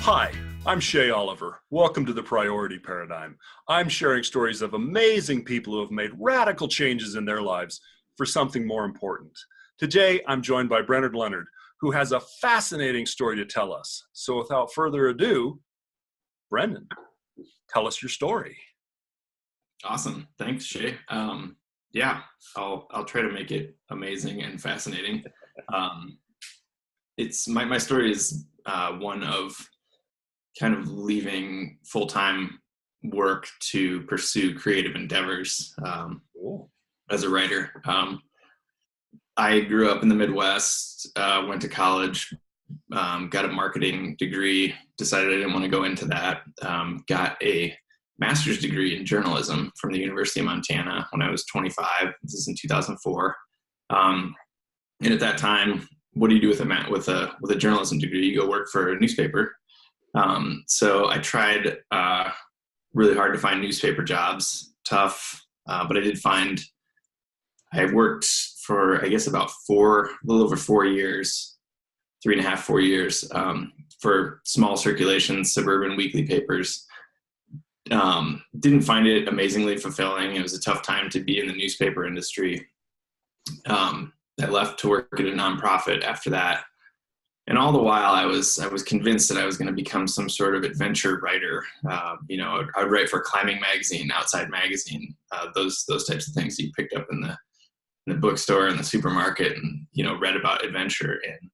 Hi, I'm Shay Oliver. Welcome to the Priority Paradigm. I'm sharing stories of amazing people who have made radical changes in their lives for something more important. Today, I'm joined by Leonard, who has a fascinating story to tell us. So without further ado, Brendan, tell us your story. Awesome. Thanks, Shay. Yeah, I'll try to make it amazing and fascinating. It's my story is one of kind of leaving full-time work to pursue creative endeavors as a writer. I grew up in the Midwest, went to college, got a marketing degree, decided I didn't want to go into that, got a master's degree in journalism from the University of Montana when I was 25. This is in 2004. And at that time, what do you do with a journalism degree? You go work for a newspaper. So I tried really hard to find newspaper jobs, tough, but I worked for, I guess, about a little over 4 years, 3.5, 4 years, for small circulation, suburban weekly papers. Didn't find it amazingly fulfilling. It was a tough time to be in the newspaper industry. I left to work at a nonprofit after that. And all the while I was convinced that I was going to become some sort of adventure writer. I would write for Climbing Magazine, Outside Magazine, those types of things that you picked up in the bookstore and the supermarket and, read about adventure in.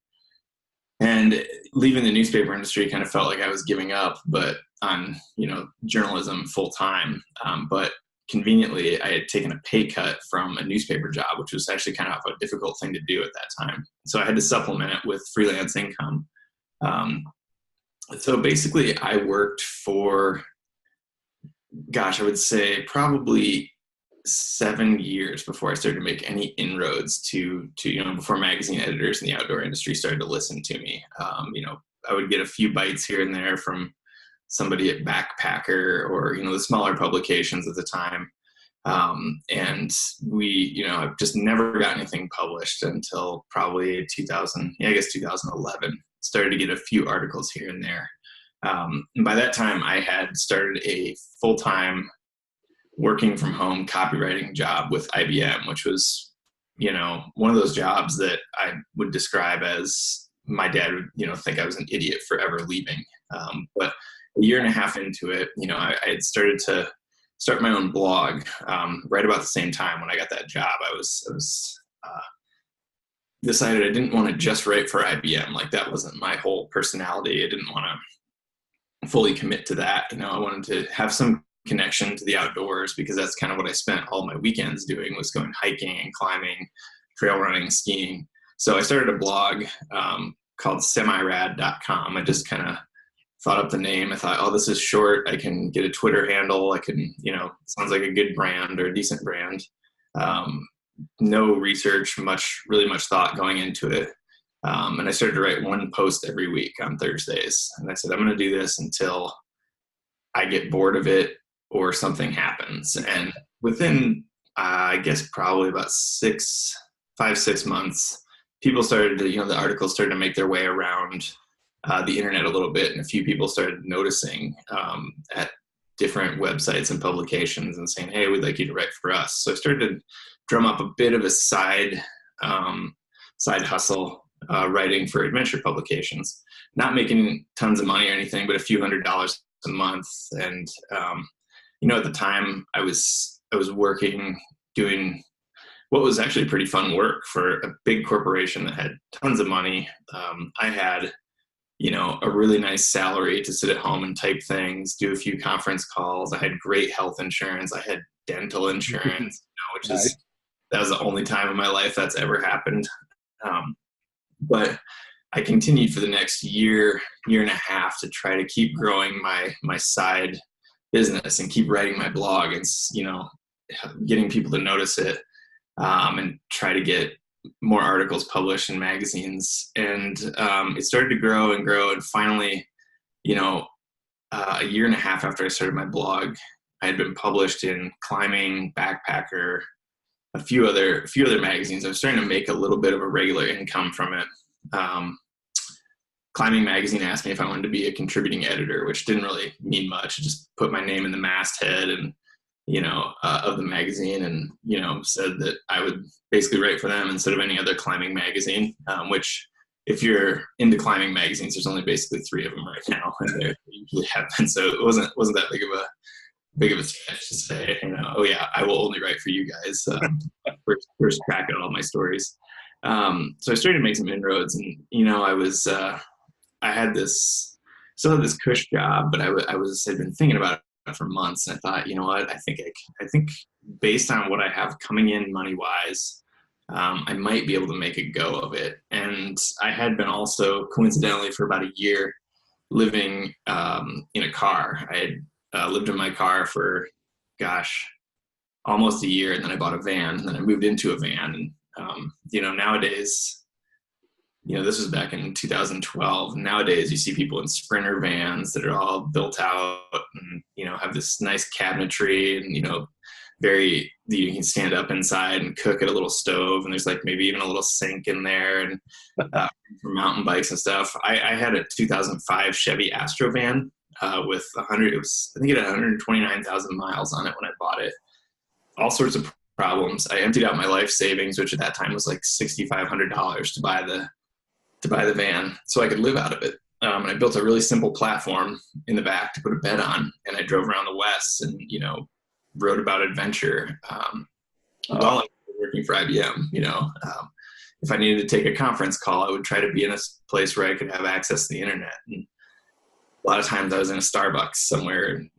And leaving the newspaper industry kind of felt like I was giving up, but on, journalism full time. But conveniently, I had taken a pay cut from a newspaper job, which was actually kind of a difficult thing to do at that time. So I had to supplement it with freelance income. So basically, I worked for, I would say probably 7 years before I started to make any inroads to before magazine editors in the outdoor industry started to listen to me. I would get a few bites here and there from somebody at Backpacker or, the smaller publications at the time. And I've just never got anything published until probably 2011. Started to get a few articles here and there. And by that time I had started a full-time working from home copywriting job with IBM, which was, one of those jobs that I would describe as my dad would, think I was an idiot for ever leaving. But a year and a half into it, I had started to start my own blog right about the same time when I got that job. I was decided I didn't want to just write for IBM. Like that wasn't my whole personality. I didn't want to fully commit to that. I wanted to have some connection to the outdoors because that's kind of what I spent all my weekends doing, was going hiking and climbing, trail running, skiing. So I started a blog called semirad.com. I just kind of thought up the name. I thought, oh, this is short. I can get a Twitter handle. I can, sounds like a good brand or a decent brand. No research, really much thought going into it. And I started to write one post every week on Thursdays. And I said, I'm going to do this until I get bored of it or something happens. And within, I guess, probably about 5-6 months, people started to, the articles started to make their way around the internet a little bit, and a few people started noticing at different websites and publications and saying, hey, we'd like you to write for us. So I started to drum up a bit of a side hustle, writing for adventure publications, not making tons of money or anything, but a few $100s a month. And at the time I was working, doing what was actually pretty fun work for a big corporation that had tons of money. I had a really nice salary to sit at home and type things, do a few conference calls. I had great health insurance. I had dental insurance, that was the only time in my life that's ever happened. But I continued for the next year and a half to try to keep growing my side business and keep writing my blog and, getting people to notice it, and try to get more articles published in magazines. And it started to grow and grow. And finally, a year and a half after I started my blog, I had been published in Climbing, Backpacker, a few other magazines. I was starting to make a little bit of a regular income from it. Climbing Magazine asked me if I wanted to be a contributing editor, which didn't really mean much. I just put my name in the masthead and, of the magazine, and, said that I would basically write for them instead of any other climbing magazine, which if you're into climbing magazines, there's only basically 3 of them right now, and they usually have been. So it wasn't that big of a stretch to say, oh yeah, I will only write for you guys. First crack at all my stories. So I started to make some inroads, and I had still had this cush job, but I'd been thinking about it for months, and I thought, you know what, I think based on what I have coming in money wise, I might be able to make a go of it. And I had been also coincidentally for about a year living in a car. I had lived in my car for, almost a year, and then I bought a van, and then I moved into a van. And nowadays, this was back in 2012. Nowadays, you see people in Sprinter vans that are all built out and, have this nice cabinetry and, you can stand up inside and cook at a little stove. And there's like maybe even a little sink in there, and for mountain bikes and stuff. I had a 2005 Chevy Astro van with I think it had 129,000 miles on it when I bought it. All sorts of problems. I emptied out my life savings, which at that time was like $6,500 to buy the van so I could live out of it. And I built a really simple platform in the back to put a bed on, and I drove around the West and, wrote about adventure while I was working for IBM. If I needed to take a conference call, I would try to be in a place where I could have access to the internet. And a lot of times I was in a Starbucks somewhere in,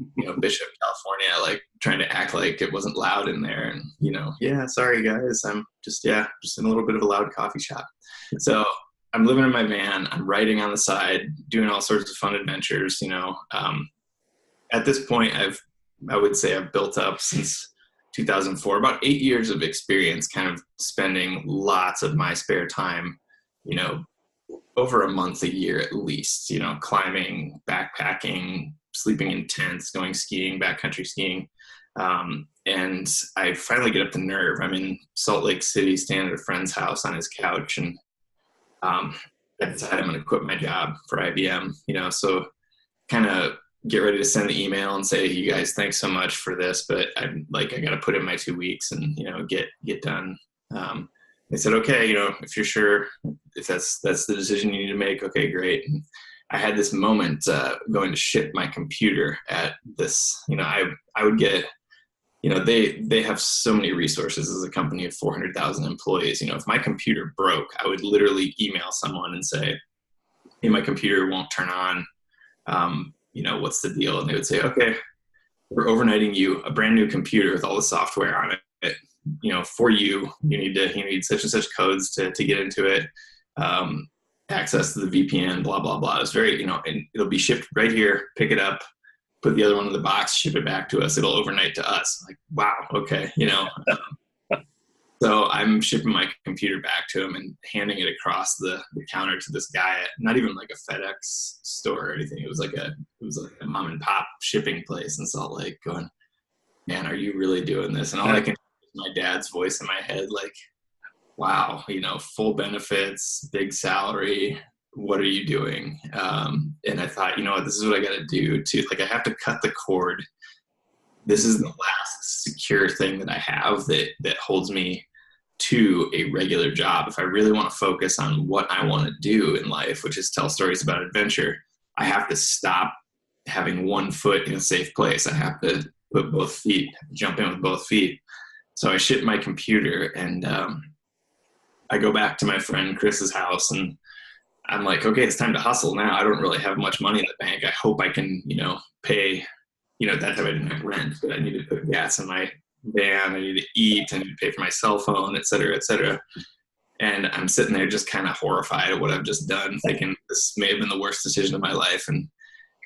Bishop, California, like trying to act like it wasn't loud in there. And, yeah, sorry guys, I'm just in a little bit of a loud coffee shop. So I'm living in my van, I'm writing on the side, doing all sorts of fun adventures. At this point, I would say I've built up since 2004, about 8 years of experience, kind of spending lots of my spare time, over a month a year at least, climbing, backpacking, sleeping in tents, going skiing, backcountry skiing. And I finally get up the nerve. I'm in Salt Lake City, staying at a friend's house on his couch, and I decided I'm going to quit my job for IBM, so kind of get ready to send the email and say, you guys, thanks so much for this, but I got to put in my 2 weeks and, get done. They said, okay, if you're sure, if that's the decision you need to make, okay, great. And I had this moment going to ship my computer at this, I would get, they have so many resources as a company of 400,000 employees. If my computer broke, I would literally email someone and say, hey, my computer won't turn on. What's the deal? And they would say, okay, we're overnighting you a brand new computer with all the software on it. For you need such and such codes to get into it, access to the VPN, blah, blah, blah. It's very, and it'll be shipped right here, pick it up, put the other one in the box, ship it back to us. It'll overnight to us. Like, wow. Okay. So I'm shipping my computer back to him and handing it across the counter to this guy at not even like a FedEx store or anything. It was like a mom and pop shipping place in Salt Lake, going, man, are you really doing this? And all I can hear is my dad's voice in my head, like, wow, full benefits, big salary. What are you doing? And I thought, this is what I got to do I have to cut the cord. This is the last secure thing that I have that holds me to a regular job. If I really want to focus on what I want to do in life, which is tell stories about adventure, I have to stop having one foot in a safe place. I have to jump in with both feet. So I ship my computer, and I go back to my friend Chris's house, and I'm like, okay, it's time to hustle now. I don't really have much money in the bank. I hope I can, pay, at that time I didn't have rent, but I needed to put gas in my van. I need to eat. I need to pay for my cell phone, et cetera, et cetera. And I'm sitting there just kind of horrified at what I've just done, thinking this may have been the worst decision of my life. And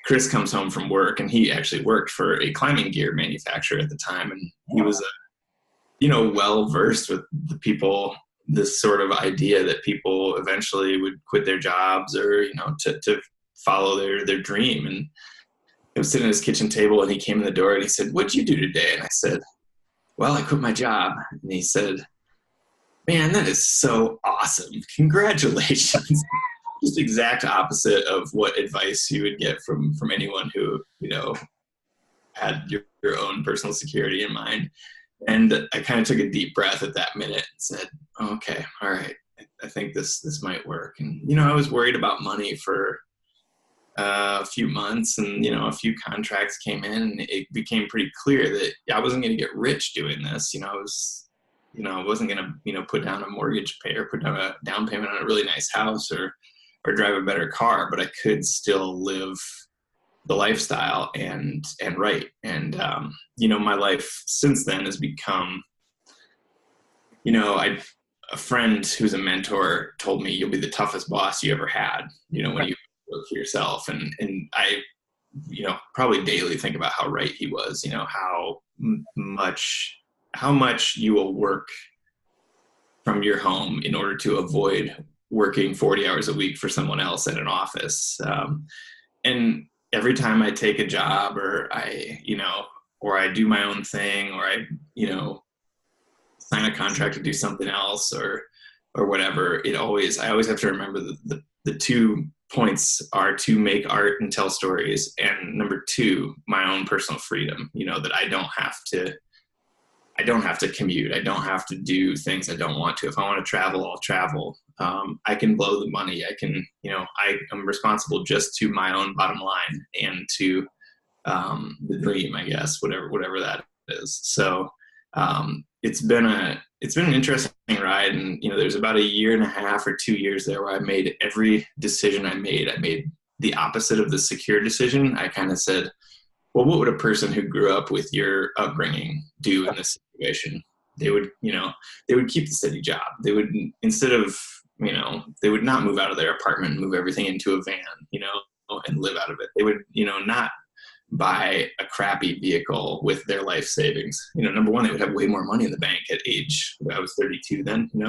Chris comes home from work, and he actually worked for a climbing gear manufacturer at the time. And he was, well-versed with the people, this sort of idea that people eventually would quit their jobs or, to follow their dream. And I was sitting at his kitchen table, and he came in the door and he said, what'd you do today? And I said, well, I quit my job. And he said, man, that is so awesome. Congratulations. just exact opposite of what advice you would get from anyone who, had your own personal security in mind. And I kind of took a deep breath at that minute and said, oh, okay, all right, I think this might work. And, I was worried about money for a few months, and, a few contracts came in, and it became pretty clear that I wasn't going to get rich doing this. I wasn't going to, put down a mortgage pay or put down a down payment on a really nice house or drive a better car, but I could still live the lifestyle and write. And, my life since then has become, a friend who's a mentor told me, you'll be the toughest boss you ever had, when you work for yourself. And I, probably daily think about how right he was, how much you will work from your home in order to avoid working 40 hours a week for someone else at an office. And every time I take a job or I do my own thing, or I, sign a contract to do something else or whatever, I always have to remember the 2 points are to make art and tell stories. And number 2, my own personal freedom, that I don't have to commute. I don't have to do things I don't want to. If I want to travel, I'll travel. I can blow the money. I can, I am responsible just to my own bottom line and to the dream, I guess, whatever that is. So it's been an interesting ride. And, there's about 1.5 years or 2 years there where I made every decision I made the opposite of the secure decision. I kind of said, well, what would a person who grew up with your upbringing do in this situation? They would, they would keep the steady job. They would, instead of, they would not move out of their apartment and move everything into a van, and live out of it. They would, not buy a crappy vehicle with their life savings. Number one, they would have way more money in the bank at age, I was 32 then, they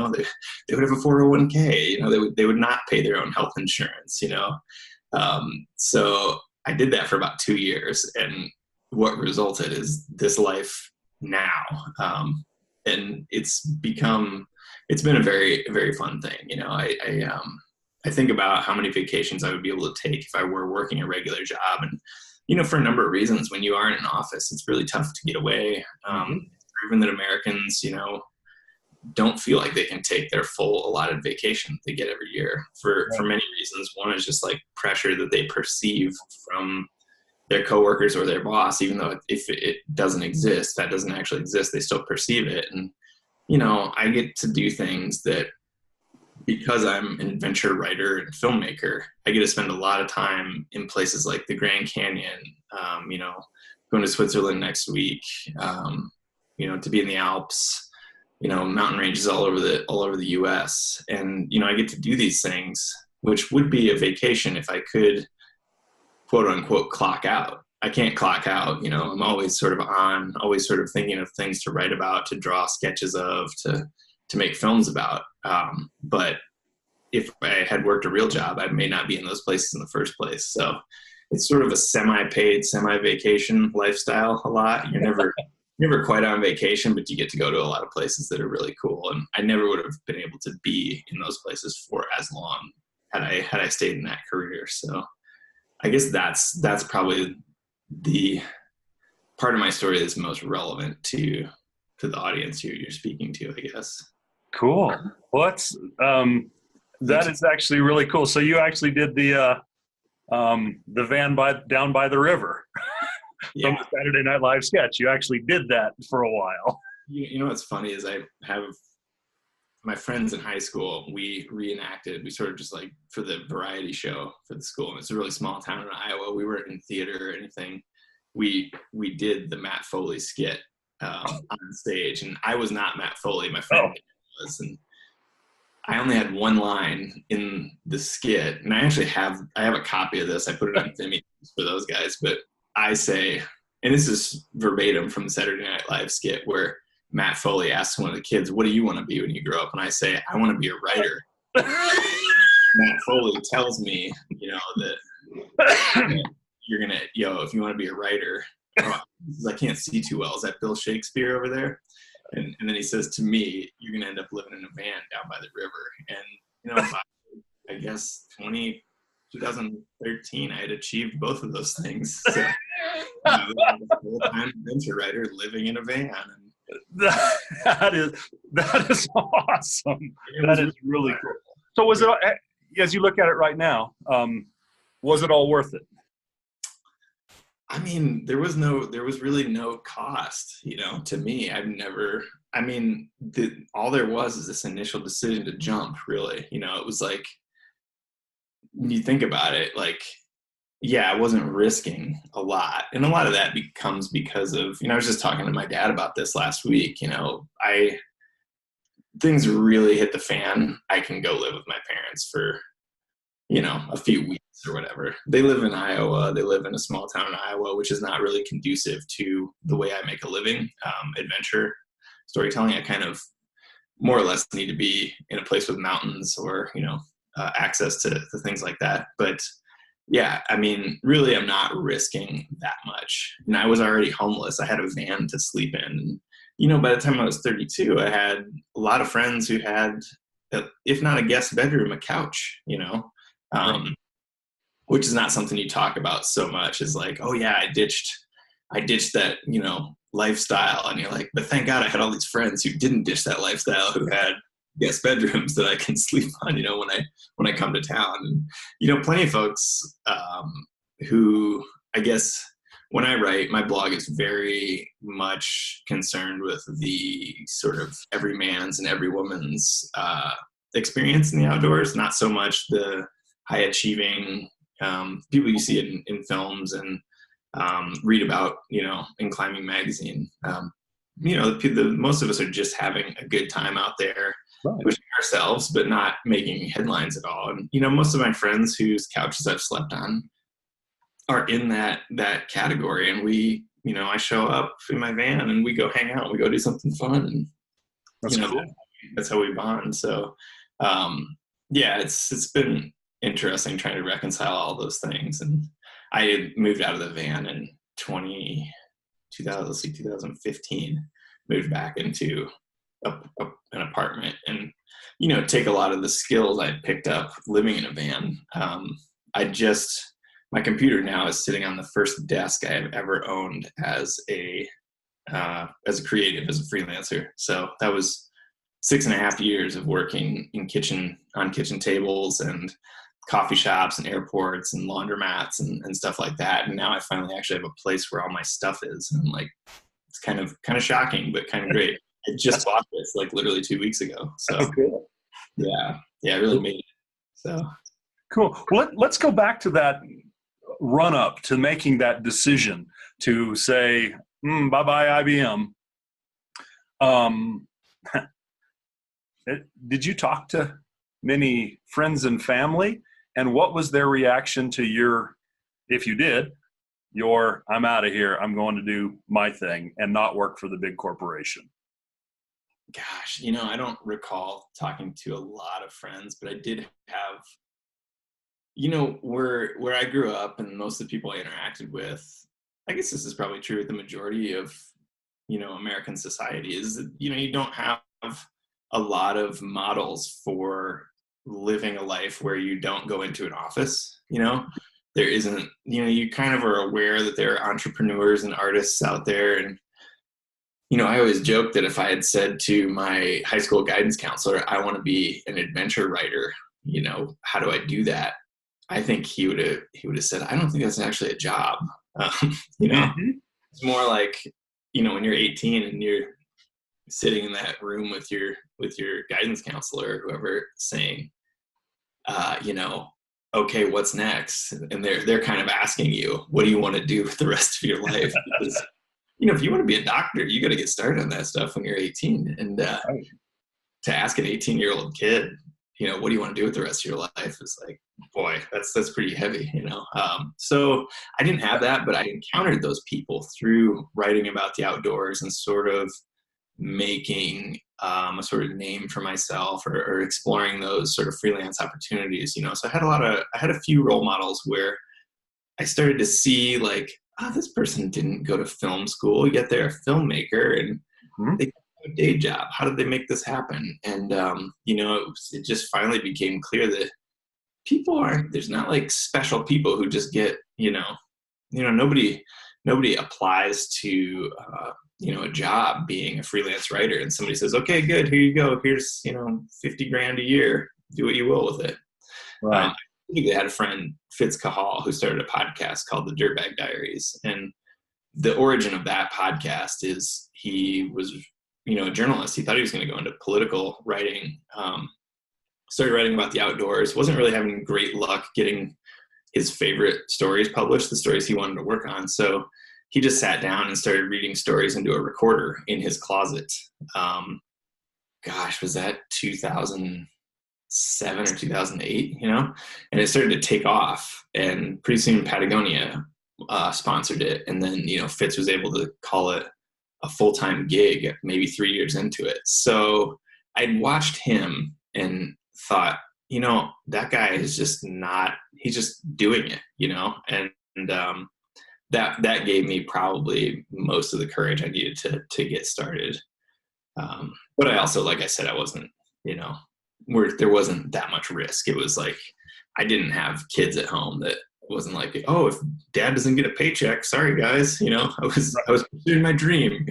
would have a 401k, they would not pay their own health insurance, so I did that for about 2 years, and what resulted is this life now. And it's been a very, very fun thing. I think about how many vacations I would be able to take if I were working a regular job. And, for a number of reasons, when you are in an office, it's really tough to get away. Proven that Americans, don't feel like they can take their full allotted vacation they get every year for many reasons. One is just like pressure that they perceive from their coworkers or their boss, even though if it doesn't exist, that doesn't actually exist, they still perceive it. And, I get to do things that, because I'm an adventure writer and filmmaker, I get to spend a lot of time in places like the Grand Canyon, going to Switzerland next week, to be in the Alps, mountain ranges all over the US. And, I get to do these things, which would be a vacation if I could, quote unquote, clock out. I can't clock out. I'm always sort of on, always sort of thinking of things to write about, to draw sketches of, to make films about. But if I had worked a real job, I may not be in those places in the first place. So it's sort of a semi-paid, semi-vacation lifestyle a lot. You're never quite on vacation, but you get to go to a lot of places that are really cool. And I never would have been able to be in those places for as long had I stayed in that career. So I guess that's probably the part of my story that's most relevant to the audience you're speaking to, I guess. Cool. Well, that is actually really cool. So you actually did the van down by the river from the Saturday Night Live sketch. You actually did that for a while. What's funny is I have my friends in high school, we sort of just like for the variety show for the school. And it's a really small town in Iowa. We weren't in theater or anything. We did the Matt Foley skit on stage, and I was not Matt Foley. My friend was, and I only had one line in the skit, and I have a copy of this. I put it on Vimeo for those guys, but I say, and this is verbatim from the Saturday Night Live skit where Matt Foley asks one of the kids, "What do you want to be when you grow up?" And I say, "I want to be a writer." Matt Foley tells me, that you're gonna, if you want to be a writer, I can't see too well. Is that Bill Shakespeare over there? And then he says to me, "You're gonna end up living in a van down by the river." And I guess 2013, I had achieved both of those things. So I was a full-time adventure writer living in a van. That is awesome. That is really fun. cool. So was it, as you look at it right now, was it all worth it? I mean, there was really no cost, to me. All there was is this initial decision to jump, really. It was like, when you think about it, like, yeah, I wasn't risking a lot. And a lot of that becomes because of, I was just talking to my dad about this last week. Things really hit the fan. I can go live with my parents for, a few weeks or whatever. They live in Iowa. They live in a small town in Iowa, which is not really conducive to the way I make a living. Adventure storytelling, I kind of more or less need to be in a place with mountains or, access to things like that. But yeah, I mean, really, I'm not risking that much. And I was already homeless. I had a van to sleep in. And, by the time I was 32, I had a lot of friends who had, if not a guest bedroom, a couch, which is not something you talk about so much. Is like, oh yeah, I ditched that, lifestyle. And you're like, but thank God I had all these friends who didn't ditch that lifestyle, who had guest bedrooms that I can sleep on, when I come to town. And, plenty of folks who, I guess, when I write, my blog is very much concerned with the sort of every man's and every woman's experience in the outdoors, not so much the high achieving people you see in films and read about, in Climbing Magazine. Most of us are just having a good time out there, right, pushing ourselves, but not making headlines at all. And, most of my friends whose couches I've slept on are in that category. And we, I show up in my van and we go hang out, we go do something fun. And, that's cool. That's how we bond. So, yeah, it's been interesting trying to reconcile all those things. And I had moved out of the van in 2015, moved back into an apartment, and take a lot of the skills I picked up living in a van. My computer now is sitting on the first desk I have ever owned as a creative, as a freelancer. So that was 6.5 years of working on kitchen tables and coffee shops and airports and laundromats and stuff like that. And now I finally actually have a place where all my stuff is. And I'm like, it's kind of shocking, but kind of great. I just bought this like literally 2 weeks ago. So cool. Yeah, I really made it. So cool. Well, let's go back to that run up to making that decision to say, bye-bye IBM. Did you talk to many friends and family? And what was their reaction to if you did, I'm out of here, I'm going to do my thing and not work for the big corporation? Gosh, I don't recall talking to a lot of friends, but I did have, where I grew up and most of the people I interacted with, I guess this is probably true with the majority of, American society, is that, you don't have a lot of models for living a life where you don't go into an office. There isn't, you kind of are aware that there are entrepreneurs and artists out there. And, I always joke that if I had said to my high school guidance counselor, I want to be an adventure writer, how do I do that? I think he would have said, I don't think that's actually a job. Mm-hmm. It's more like, when you're 18 and you're sitting in that room with your guidance counselor or whoever saying, okay, what's next? And they're kind of asking you, what do you want to do with the rest of your life? Because, if you want to be a doctor, you got to get started on that stuff when you're 18. And to ask an 18-year-old kid, what do you want to do with the rest of your life? Is like, boy, that's pretty heavy, So I didn't have that, but I encountered those people through writing about the outdoors and sort of making a sort of name for myself or exploring those sort of freelance opportunities, So I had a few role models where I started to see like, this person didn't go to film school, yet they're a filmmaker and they have a day job. How did they make this happen? And, it just finally became clear that there's not like special people who just get, nobody applies to, a job being a freelance writer and somebody says, okay, good, here you go. Here's, 50 grand a year. Do what you will with it. Right. I think they had a friend, Fitz Cahall, who started a podcast called the Dirtbag Diaries. And the origin of that podcast is he was, a journalist. He thought he was going to go into political writing. Started writing about the outdoors. Wasn't really having great luck getting his favorite stories published, the stories he wanted to work on. So he just sat down and started reading stories into a recorder in his closet. Was that 2007 or 2008, and it started to take off, and pretty soon Patagonia sponsored it. And then, Fitz was able to call it a full-time gig maybe 3 years into it. So I'd watched him and thought, that guy is just he's just doing it, and that gave me probably most of the courage I needed to get started. But I also, like I said, I wasn't, there wasn't that much risk. It was like, I didn't have kids at home. That wasn't like, oh, if dad doesn't get a paycheck, sorry guys, I was pursuing my dream.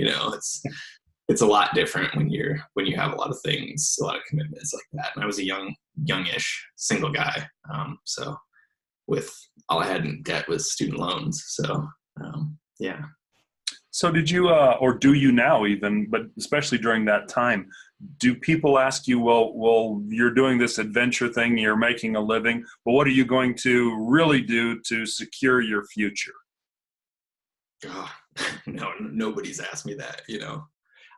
It's a lot different when you have a lot of things, a lot of commitments like that. And I was a youngish single guy. So with all I had in debt was student loans. So, yeah. So did you, or do you now even, but especially during that time, do people ask you, well, you're doing this adventure thing, you're making a living, but what are you going to really do to secure your future? Oh, no, nobody's asked me that,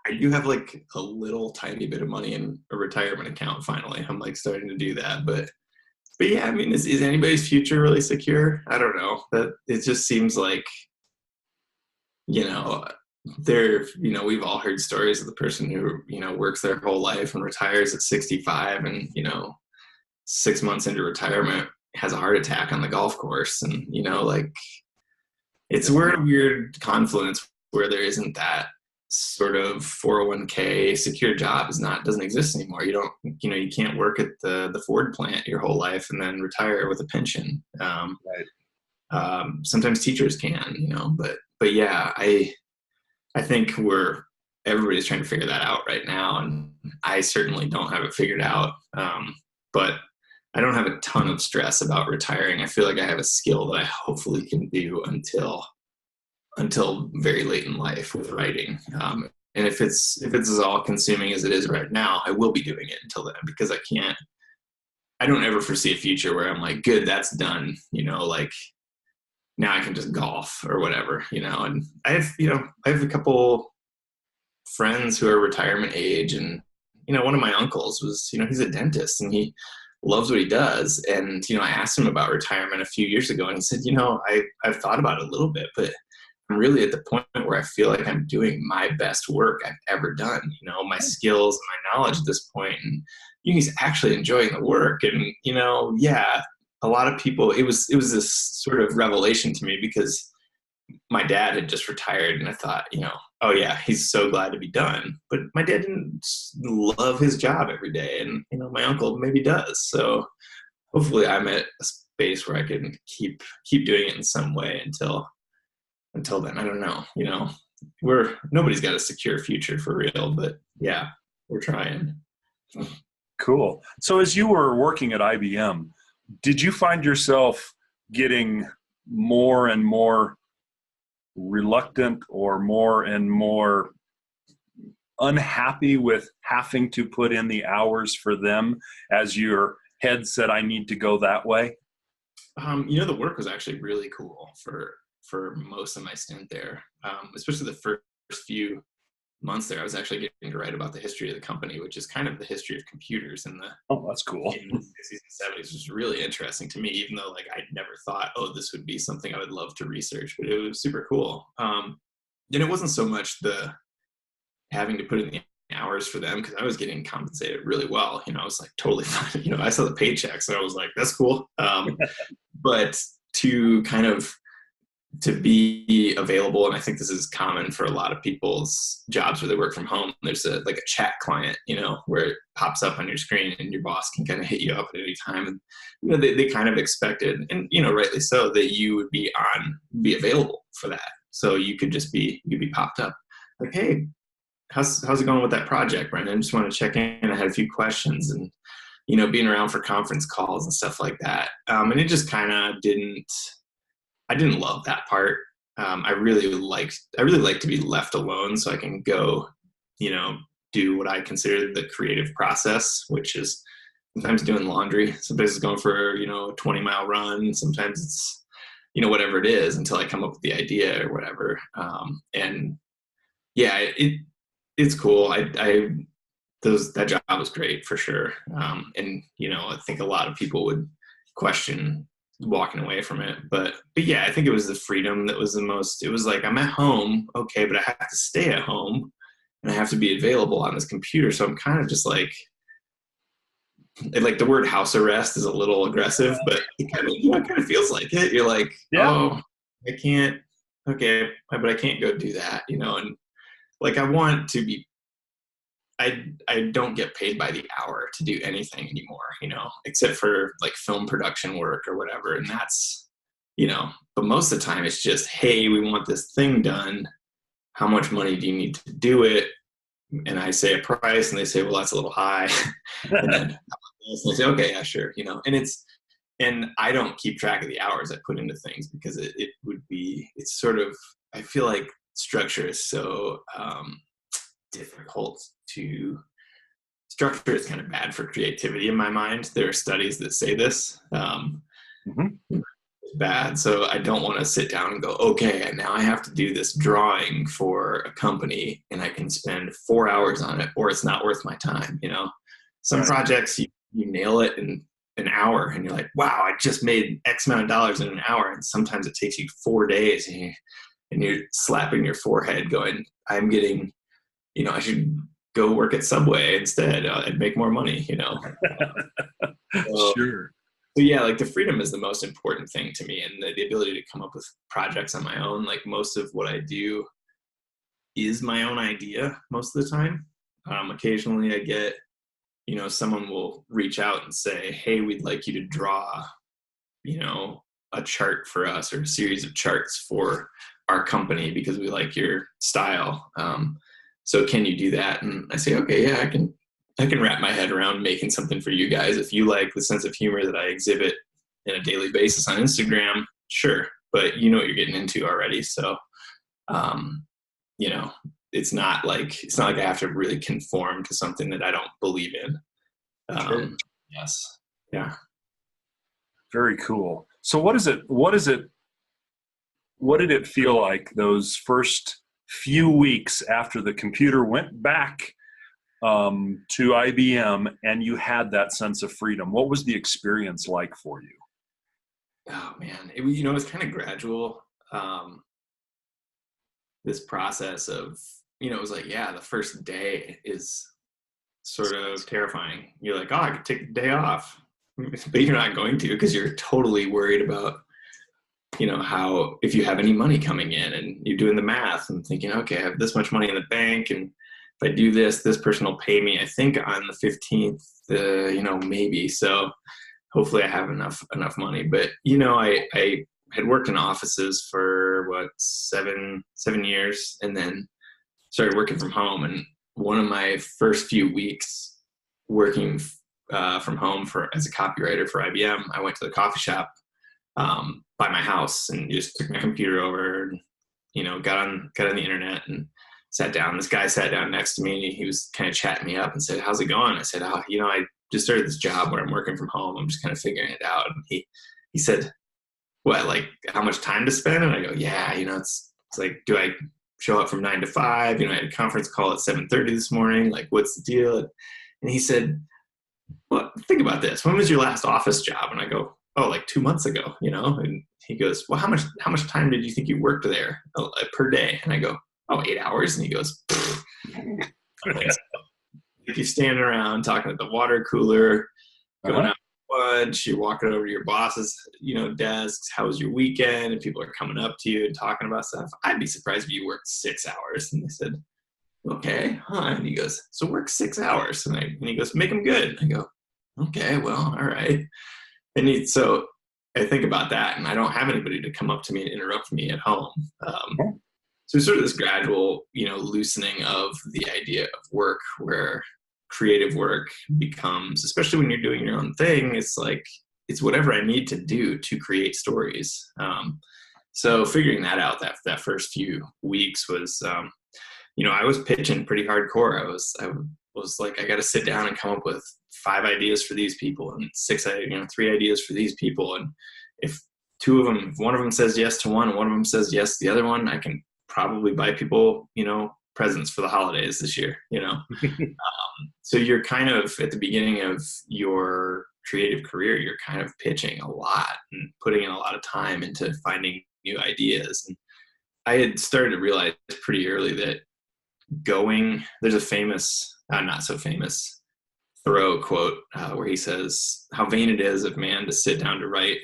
I do have like a little tiny bit of money in a retirement account. Finally, I'm like starting to do that, but yeah, I mean, is anybody's future really secure? I don't know. That it just seems like, we've all heard stories of the person who, works their whole life and retires at 65 and, 6 months into retirement has a heart attack on the golf course. And, we're in a weird confluence where there isn't that sort of 401k secure job doesn't exist anymore. You can't work at the Ford plant your whole life and then retire with a pension. Right. Sometimes teachers can, but yeah, I think everybody's trying to figure that out right now. And I certainly don't have it figured out. But I don't have a ton of stress about retiring. I feel like I have a skill that I hopefully can do until very late in life with writing. And if it's as all consuming as it is right now, I will be doing it until then, because I don't ever foresee a future where I'm like, good, that's done. Like now I can just golf or whatever, and I have a couple friends who are retirement age, and, one of my uncles was, he's a dentist and he loves what he does. And, I asked him about retirement a few years ago and he said, I've thought about it a little bit, but I'm really at the point where I feel like I'm doing my best work I've ever done, my skills and my knowledge at this point. And he's actually enjoying the work. And, yeah, a lot of people, it was this sort of revelation to me, because my dad had just retired and I thought, oh yeah, he's so glad to be done. But my dad didn't love his job every day. And, my uncle maybe does. So hopefully I'm at a space where I can keep doing it in some way until then. I don't know, nobody's got a secure future for real, but yeah, we're trying. Cool. So as you were working at IBM, did you find yourself getting more and more reluctant or more and more unhappy with having to put in the hours for them as your head said, I need to go that way? The work was actually really cool for most of my stint there, especially the first few months there. I was actually getting to write about the history of the company, which is kind of the history of computers in the that's cool. in the 60s and 70s. It was really interesting to me, even though I'd never thought, this would be something I would love to research, but it was super cool. And it wasn't so much the having to put in the hours for them, because I was getting compensated really well. I was like totally fine. I saw the paychecks and I was like, that's cool. But to kind of to be available. And I think this is common for a lot of people's jobs where they work from home. There's like a chat client, where it pops up on your screen and your boss can kind of hit you up at any time. And, they kind of expected, and, rightly so, that you would be available for that. So you could be popped up like, hey, how's it going with that project, Brendan? I just want to check in. I had a few questions, and, being around for conference calls and stuff like that. And it just kind of I didn't love that part. I really like to be left alone so I can go, do what I consider the creative process, which is sometimes doing laundry. Sometimes it's going for, a 20-mile run. Sometimes it's, whatever it is until I come up with the idea or whatever. And yeah, it's cool. That job was great for sure. And, I think a lot of people would question walking away from it, but yeah, I think it was the freedom that was the most. It was like, I'm at home, okay, but I have to stay at home and I have to be available on this computer. So I'm kind of just like the word house arrest is a little aggressive, but it kind of feels like it. You're like, yeah. Oh, I can't, okay, but I can't go do that, and like, I want to be, I don't get paid by the hour to do anything anymore, except for like film production work or whatever. And that's, but most of the time it's just, hey, we want this thing done. How much money do you need to do it? And I say a price and they say, well, that's a little high. And then they say, okay, yeah, sure. And I don't keep track of the hours I put into things because it's sort of, I feel like structure is so, difficult to structure. Is kind of bad for creativity in my mind. There are studies that say this. It's bad. So I don't want to sit down and go, okay, now I have to do this drawing for a company and I can spend 4 hours on it, or it's not worth my time. Some projects you nail it in an hour and you're like, wow, I just made X amount of dollars in an hour. And sometimes it takes you 4 days and you're slapping your forehead going, I'm getting, I should go work at Subway instead and make more money, Sure. So yeah, like the freedom is the most important thing to me, and the ability to come up with projects on my own. Like most of what I do is my own idea most of the time. Occasionally I get, someone will reach out and say, hey, we'd like you to draw, a chart for us or a series of charts for our company because we like your style. So can you do that? And I say, okay, yeah, I can wrap my head around making something for you guys. If you like the sense of humor that I exhibit on a daily basis on Instagram, sure. But you know what you're getting into already. So, it's not like I have to really conform to something that I don't believe in. Sure. Yes. Yeah. Very cool. So what did it feel like those first few weeks after the computer went back to IBM and you had that sense of freedom? What was the experience like for you? Oh man, it was kind of gradual. This process of, it was like, yeah, the first day is sort of terrifying. You're like, oh, I could take the day off, but you're not going to because you're totally worried about, how, if you have any money coming in and you're doing the math and thinking, okay, I have this much money in the bank. And if I do this person will pay me, I think on the 15th, maybe. So hopefully I have enough money. But, I had worked in offices for 7 years and then started working from home. And one of my first few weeks working from home as a copywriter for IBM, I went to the coffee shop by my house and just took my computer over and, got on the internet and sat down. This guy sat down next to me and he was kind of chatting me up and said, how's it going? I said, I just started this job where I'm working from home. I'm just kind of figuring it out. And he said, what, like how much time to spend? And I go, yeah, it's like, do I show up from 9 to 5? I had a conference call at 7:30 this morning. Like, what's the deal? And he said, well, think about this. When was your last office job? And I go, oh, like 2 months ago, and he goes, well, how much time did you think you worked there per day? And I go, oh, 8 hours. And he goes, if you're standing around talking at the water cooler, going out lunch, you're walking over to your boss's, desks. How was your weekend? And people are coming up to you and talking about stuff. I'd be surprised if you worked 6 hours. And they said, okay, huh? And he goes, so work 6 hours. And he goes, make them good. I go, okay, well, all right. So I think about that, and I don't have anybody to come up to me and interrupt me at home. So sort of this gradual, loosening of the idea of work, where creative work becomes, especially when you're doing your own thing, it's like, it's whatever I need to do to create stories. So figuring that out, that first few weeks was, I was pitching pretty hardcore. I was like, I got to sit down and come up with 5 ideas for these people and 3 ideas for these people. And if one of them says yes to one and one of them says yes to the other one, I can probably buy people, presents for the holidays this year, So you're kind of at the beginning of your creative career, you're kind of pitching a lot and putting in a lot of time into finding new ideas. And I had started to realize pretty early that there's a famous, not so famous Thoreau quote where he says, how vain it is of man to sit down to write,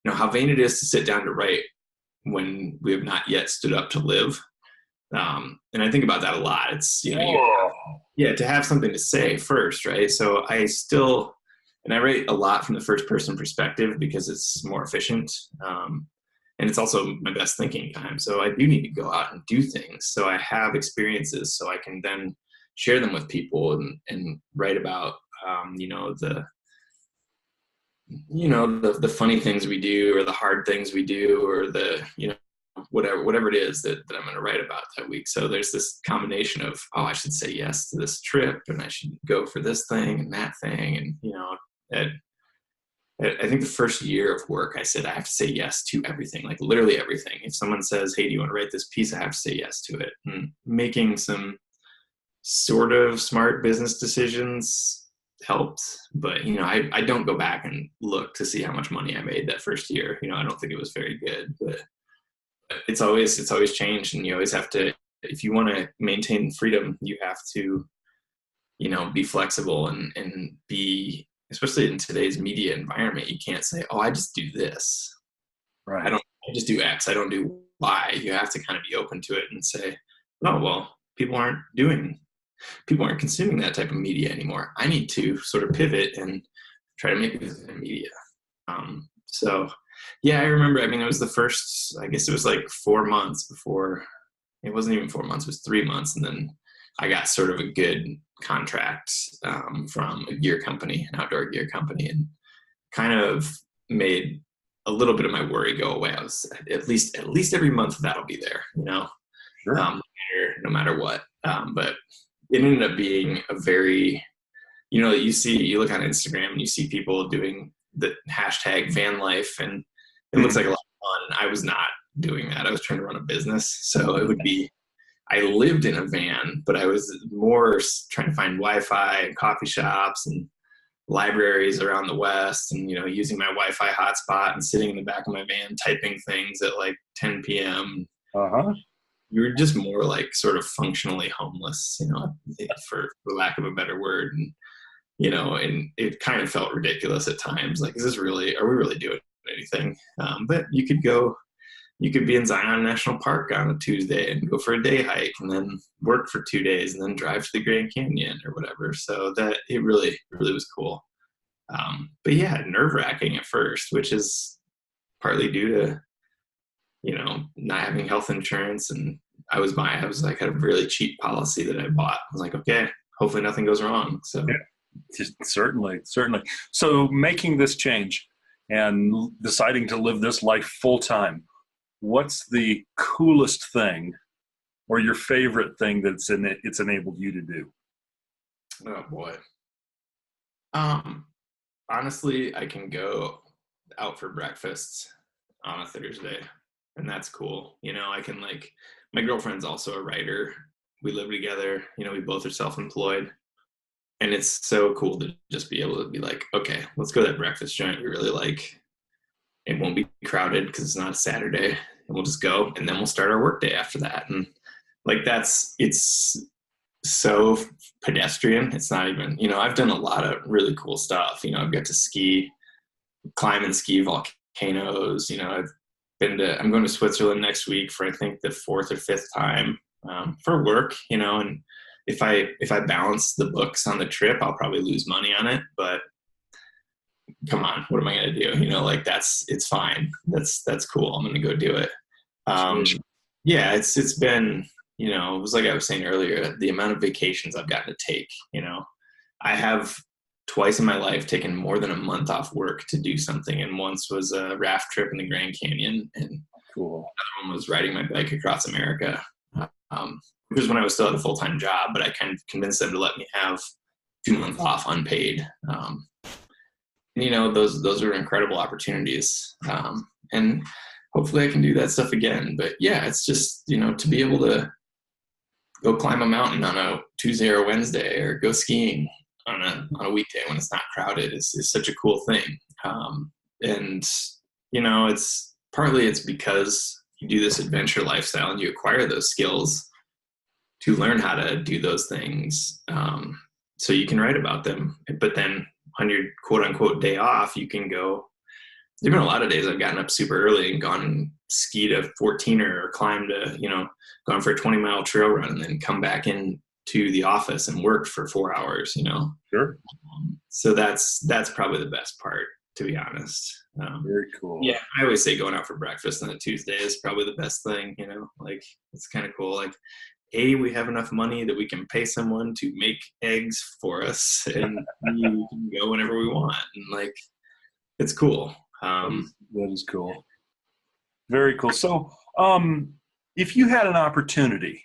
how vain it is to sit down to write when we have not yet stood up to live. And I think about that a lot. It's, to have something to say first, right? So I write a lot from the first person perspective because it's more efficient. And it's also my best thinking time. So I do need to go out and do things. So I have experiences so I can then share them with people and write about, the funny things we do or the hard things we do or the, whatever it is that I'm going to write about that week. So there's this combination of, I should say yes to this trip and I should go for this thing and that thing. And, I think the first year of work, I said, I have to say yes to everything, like literally everything. If someone says, hey, do you want to write this piece? I have to say yes to it. And making some sort of smart business decisions helped. But, I don't go back and look to see how much money I made that first year. I don't think it was very good, but it's always changed. And you always have to, if you want to maintain freedom, you have to, be flexible and be, especially in today's media environment, you can't say, I just do this. Right. I just do X. I don't do Y. You have to kind of be open to it and say, people aren't consuming that type of media anymore. I need to sort of pivot and try to make this media. I remember, it was the first, I guess it was like 4 months before, it wasn't even 4 months, it was 3 months. And then I got sort of a good contract from a gear company, an outdoor gear company, and kind of made a little bit of my worry go away. I was at least every month that'll be there, Sure. No matter what. But it ended up being a very, you look on Instagram and you see people doing the hashtag van life, and it looks like a lot of fun. I was not doing that. I was trying to run a business. So it would be, I lived in a van, but I was more trying to find Wi-Fi and coffee shops and libraries around the West and, using my Wi-Fi hotspot and sitting in the back of my van, typing things at like 10 p.m. You were just more like sort of functionally homeless, for lack of a better word. And, and it kind of felt ridiculous at times. Like, are we really doing anything? But you could be in Zion National Park on a Tuesday and go for a day hike and then work for 2 days and then drive to the Grand Canyon or whatever. So that it really, really was cool. But nerve-wracking at first, which is partly due to, not having health insurance. And I had a really cheap policy that I bought. I was like, okay, hopefully nothing goes wrong. So just certainly. So making this change and deciding to live this life full time, what's the coolest thing or your favorite thing that's it's enabled you to do? Oh boy. Honestly, I can go out for breakfast on a Thursday, and that's cool. I can my girlfriend's also a writer. We live together, we both are self-employed, and it's so cool to just be able to be like, okay, let's go to that breakfast joint we really like. It won't be crowded because it's not a Saturday, and we'll just go, and then we'll start our work day after that. And it's so pedestrian. It's not even, I've done a lot of really cool stuff. I've got to climb and ski volcanoes. I'm going to Switzerland next week for, I think, the fourth or fifth time, for work, and if I balance the books on the trip, I'll probably lose money on it, but come on, what am I going to do? It's fine. That's cool. I'm going to go do it. Yeah, it's been, it was like I was saying earlier, the amount of vacations I've gotten to take. I have twice in my life taken more than a month off work to do something. And once was a raft trip in the Grand Canyon, and cool. Another one was riding my bike across America. Which was when I was still at a full-time job, but I kind of convinced them to let me have 2 months off unpaid. Those are incredible opportunities. And hopefully I can do that stuff again. But yeah, it's just, to be able to go climb a mountain on a Tuesday or Wednesday, or go skiing on a weekday when it's not crowded is such a cool thing. And it's because you do this adventure lifestyle and you acquire those skills to learn how to do those things, so you can write about them. But then on your quote unquote day off, you can go. There've been a lot of days I've gotten up super early and gone and skied a 14er, or climbed gone for a 20-mile trail run, and then come back in to the office and worked for 4 hours. Sure. So that's probably the best part, to be honest. Very cool. Yeah, I always say going out for breakfast on a Tuesday is probably the best thing. It's kind of cool. We have enough money that we can pay someone to make eggs for us, and we can go whenever we want. And it's cool. That is cool. Very cool. So, if you had an opportunity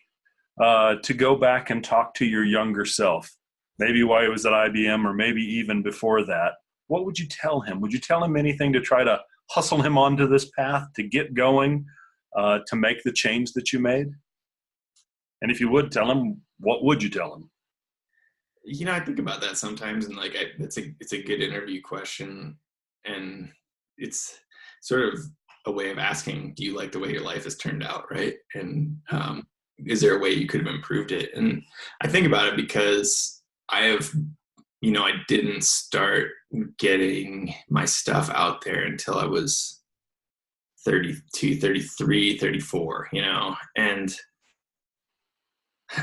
to go back and talk to your younger self, maybe while he was at IBM, or maybe even before that, what would you tell him? Would you tell him anything to try to hustle him onto this path, to get going, to make the change that you made? And if you would tell him, what would you tell him? I think about that sometimes, and it's a good interview question, and it's sort of a way of asking, do you like the way your life has turned out, right? And is there a way you could have improved it? And I think about it because I didn't start getting my stuff out there until I was 32, 33, 34, and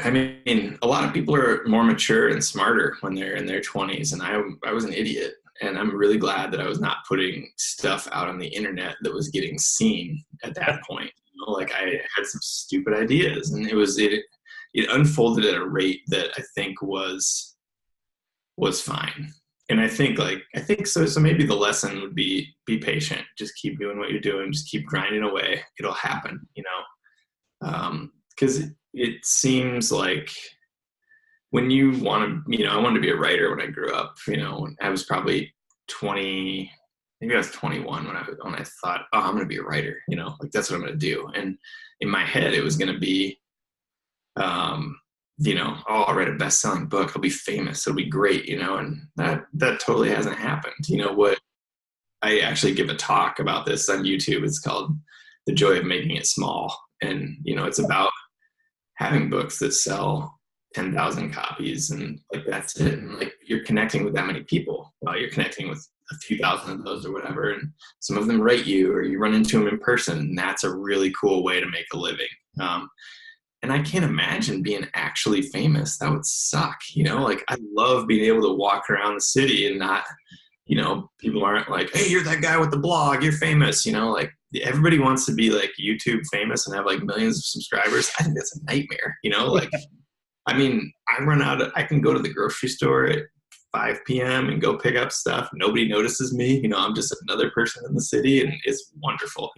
I mean, a lot of people are more mature and smarter when they're in their 20s, and I was an idiot. And I'm really glad that I was not putting stuff out on the internet that was getting seen at that point. I had some stupid ideas, and it unfolded at a rate that I think was fine. And I think so maybe the lesson would be patient. Just keep doing what you're doing. Just keep grinding away. It'll happen, because it seems like when you want to, I wanted to be a writer when I grew up. I was probably 20, maybe I was 21 when I thought, oh, I'm going to be a writer. That's what I'm going to do. And in my head, it was going to be, I'll write a best-selling book. I'll be famous. It'll be great. And that totally hasn't happened. What? I actually give a talk about this on YouTube. It's called The Joy of Making It Small. And, it's about having books that sell 10,000 copies, and that's it. And you're connecting with that many people. Well, you're connecting with a few thousand of those or whatever, and some of them write you, or you run into them in person, and that's a really cool way to make a living. And I can't imagine being actually famous. That would suck. I love being able to walk around the city and not, people aren't like, hey, you're that guy with the blog, you're famous. Everybody wants to be YouTube famous and have millions of subscribers. I think that's a nightmare. I mean, I can go to the grocery store at 5 p.m. and go pick up stuff. Nobody notices me. I'm just another person in the city, and it's wonderful.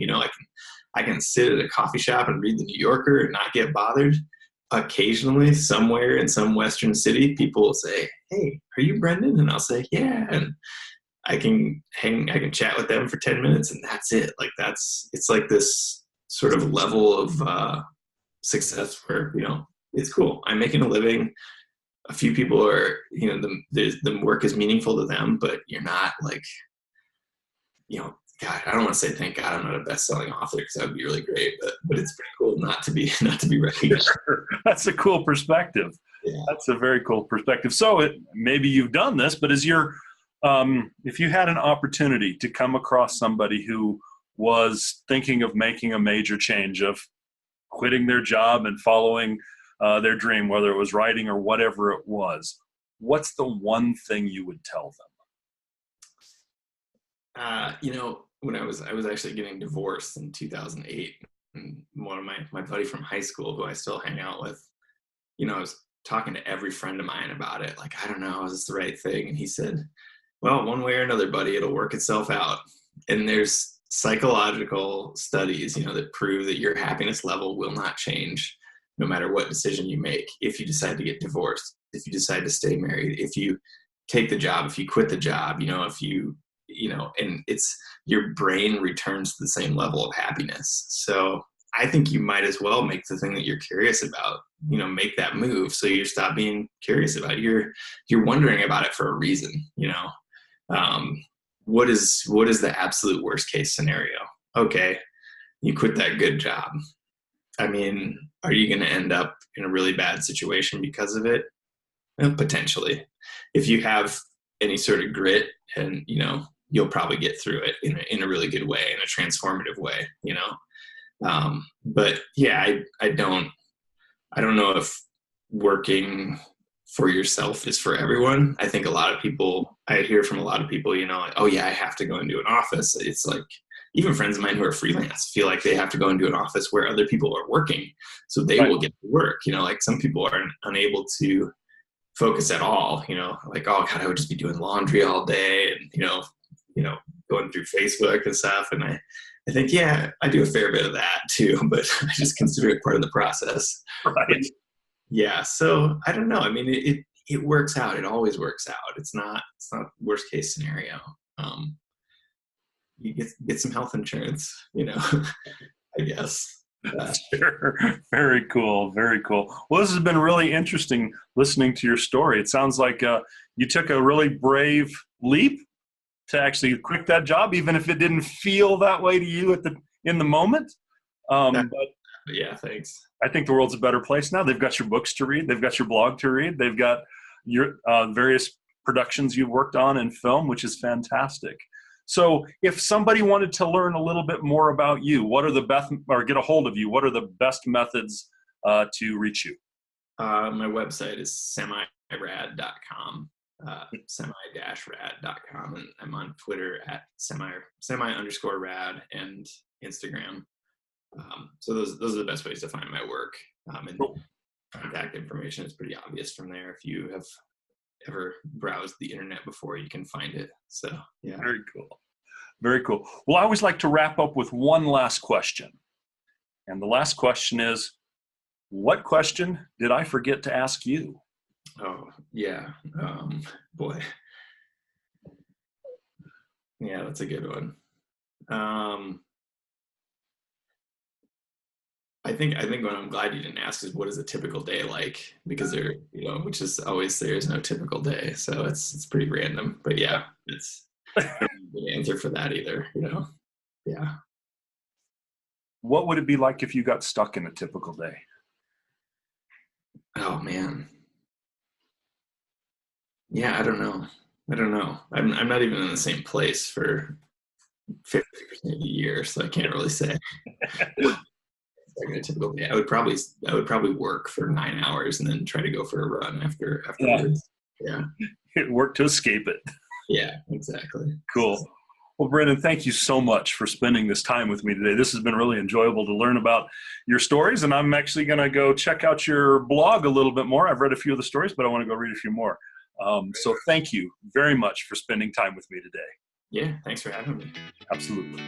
I can sit at a coffee shop and read the New Yorker and not get bothered. Occasionally, somewhere in some Western city, people will say, hey, are you Brendan? And I'll say, yeah. And I can chat with them for 10 minutes, and that's it. It's this sort of level of success where, it's cool. I'm making a living. A few people are, the work is meaningful to them, but you're not God, I don't want to say thank God I'm not a best-selling author, because that would be really great, but it's pretty cool not to be recognized. Sure. That's a cool perspective. That's a very cool perspective. So maybe you've done this, but if you had an opportunity to come across somebody who was thinking of making a major change, of quitting their job and following their dream, whether it was writing or whatever it was, what's the one thing you would tell them? When I was actually getting divorced in 2008, and one of my buddy from high school, who I still hang out with, I was talking to every friend of mine about it. Like, I don't know, is this the right thing? And he said, well, one way or another, buddy, it'll work itself out. And there's psychological studies, that prove that your happiness level will not change no matter what decision you make. If you decide to get divorced, if you decide to stay married, if you take the job, if you quit the job, if you, and it's, your brain returns to the same level of happiness. So I think you might as well make the thing that you're curious about, make that move. So you stop being curious about it. You're wondering about it for a reason, what is the absolute worst case scenario? Okay, you quit that good job. I mean, are you going to end up in a really bad situation because of it? Potentially. If you have any sort of grit, and you'll probably get through it in a really good way, in a transformative way, but yeah, I don't know if working for yourself is for everyone. I think I hear from a lot of people, like, oh yeah, I have to go into an office. It's like, even friends of mine who are freelance feel like they have to go into an office where other people are working, so they will get to work. Like, some people are unable to focus at all, like, oh God, I would just be doing laundry all day and, going through Facebook and stuff. And I think, yeah, I do a fair bit of that too, but I just consider it part of the process. Right. Yeah. So I don't know. I mean, it works out. It always works out. It's not worst case scenario. You get some health insurance, I guess. Sure. Very cool. Very cool. Well, this has been really interesting listening to your story. It sounds like you took a really brave leap to actually quit that job, even if it didn't feel that way to you in the moment. But yeah, thanks. I think the world's a better place now. They've got your books to read. They've got your blog to read. They've got your various productions you've worked on in film, which is fantastic. So if somebody wanted to learn a little bit more about you, what are the best, or get a hold of you, what are the best methods to reach you? My website is semirad.com, semi-rad.com, and I'm on Twitter at semi_rad and Instagram. So those are the best ways to find my work. And Cool. Contact information is pretty obvious from there. If you have ever browsed the internet before, you can find it. So yeah. Very cool. Very cool. Well, I always like to wrap up with one last question. And the last question is, what question did I forget to ask you? Oh, yeah. Boy. Yeah, that's a good one. I think what I'm glad you didn't ask is, what is a typical day like? Because which is always, there is no typical day. So it's pretty random, but yeah, it's I don't have a good answer for that either, Yeah. What would it be like if you got stuck in a typical day? Oh man. Yeah, I don't know. I'm not even in the same place for 50% of the year, so I can't really say. Like a typical day, I would probably work for 9 hours and then try to go for a run afterwards. Yeah. Work to escape it. Yeah, exactly. Cool. Well, Brendan, thank you so much for spending this time with me today. This has been really enjoyable to learn about your stories, and I'm actually going to go check out your blog a little bit more. I've read a few of the stories, but I want to go read a few more. So thank you very much for spending time with me today. Yeah, thanks for having me. Absolutely.